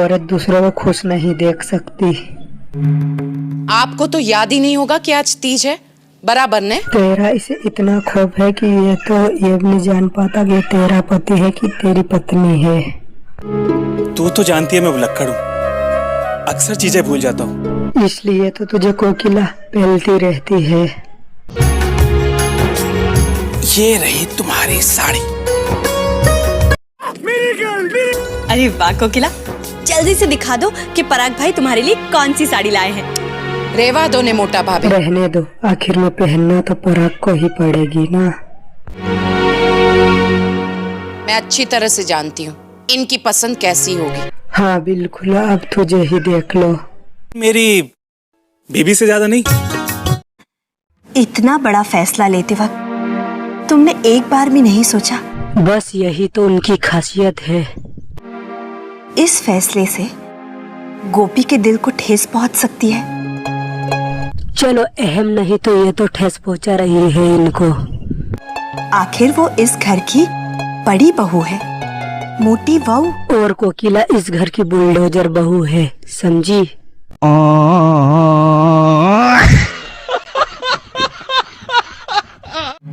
औरत दूसरों को खुश नहीं देख सकती। आपको तो याद ही नहीं होगा कि आज तीज है, बराबर ने। तेरा इसे इतना खौफ है कि ये भी नहीं जान पाता कि तेरा पति है कि तेरी पत्नी है। तू तो जानती है मैं भुलक्कड़ हूँ, अक्सर चीजें भूल जाता हूँ। इसलिए तो तुझे कोकिला पहलती रहती है। ये रही तुम्हारी साड़ी। अरे वाह कोकिला, जल्दी से दिखा दो कि पराग भाई तुम्हारे लिए कौन सी साड़ी लाए हैं। रेवा दो ने मोटा भाभी। रहने दो, आखिर में पहनना तो पराग को ही पड़ेगी ना। मैं अच्छी तरह से जानती हूँ इनकी पसंद कैसी होगी। हाँ बिल्कुल, अब तुझे ही देख लो। मेरी बीबी से ज्यादा नहीं। इतना बड़ा फैसला लेते वक्त तुमने एक बार भी नहीं सोचा? बस यही तो उनकी खासियत है। इस फैसले से गोपी के दिल को ठेस पहुंच सकती है। चलो अहम नहीं तो ये तो ठेस पहुंचा रही है इनको। आखिर वो इस घर की बड़ी बहू है, मोटी बहू। और कोकिला इस घर की बुलडोजर बहू है, समझी?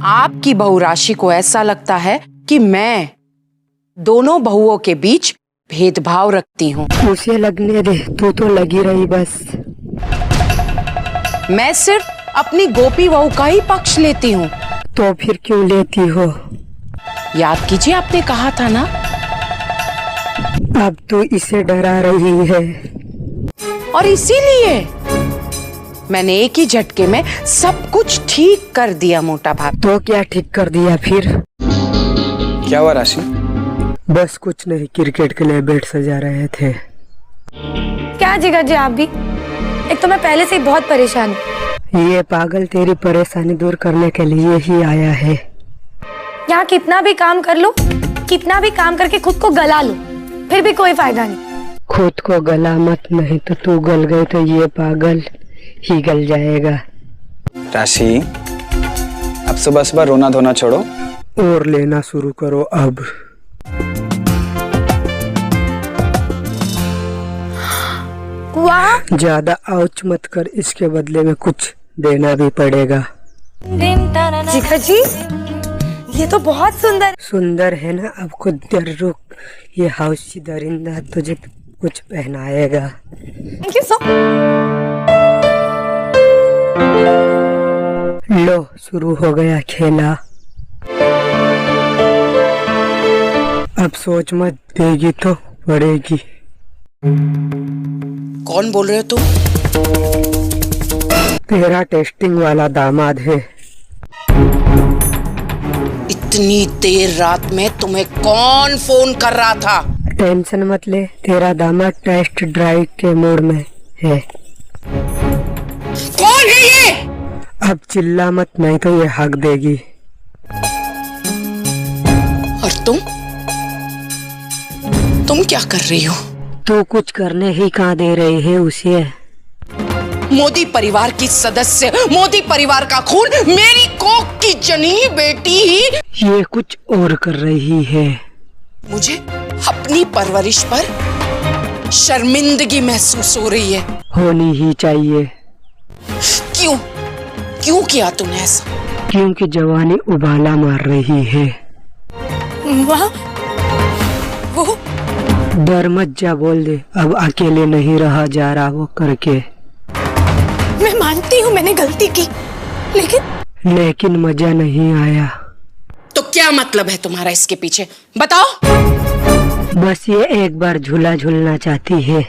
आपकी बहू राशि को ऐसा लगता है कि मैं दोनों बहुओं के बीच भेदभाव रखती हूँ। उसे लगने दे, तू तो लगी रही बस। मैं सिर्फ अपनी गोपी बहू का ही पक्ष लेती हूँ। तो फिर क्यों लेती हो? याद कीजिए आपने कहा था ना। अब तो इसे डरा रही है। और इसीलिए मैंने एक ही झटके में सब कुछ ठीक कर दिया मोटा भाभी। तो क्या ठीक कर दिया फिर? क्या हुआ राशि? बस कुछ नहीं, क्रिकेट के लिए बैट सजा रहे थे। क्या जिगर जी, आप भी? एक तो मैं पहले से ही बहुत परेशान हूँ। ये पागल तेरी परेशानी दूर करने के लिए ही आया है। यहाँ कितना भी काम कर लो, कितना भी काम करके खुद को गला लो, फिर भी कोई फायदा नहीं। खुद को गला मत, नहीं तो तू गल गई तो ये पागल ही गल जाएगा। राशि, अब सुबह सुबह रोना धोना छोड़ो और लेना शुरू करो अब। वाह, ज्यादा आउच मत कर, इसके बदले में कुछ देना भी पड़ेगा। जिगर जी, ये तो बहुत सुंदर सुंदर है ना? अब खुद देर रुक, ये हाउसी दरिंदा तुझे कुछ पहनाएगा। Thank you so. लो, शुरू हो गया खेला। अब सोच मत, देगी तो पड़ेगी। कौन बोल रहे हो तुम? तेरा टेस्टिंग वाला दामाद है। इतनी देर रात में तुम्हें कौन फोन कर रहा था? टेंशन मत ले, तेरा दामाद टेस्ट ड्राइव के मूड में है। कौन है ये? अब चिल्ला मत, नहीं तो ये हक देगी। और तुम क्या कर रही हो? तू कुछ करने ही कहाँ दे रही है उसे? मोदी परिवार की सदस्य, मोदी परिवार का खून, मेरी कोख की जनी बेटी ही ये कुछ और कर रही है। मुझे अपनी परवरिश पर शर्मिंदगी महसूस हो रही है। होनी ही चाहिए। क्यों किया तूने ऐसा? क्योंकि जवानी उबाला मार रही है। वाह, वो डर मत जा, बोल दे अब अकेले नहीं रहा जा रहा वो करके। मैं मानती हूँ मैंने गलती की, लेकिन मजा नहीं आया। तो क्या मतलब है तुम्हारा इसके पीछे, बताओ? बस ये एक बार झूला झूलना चाहती है।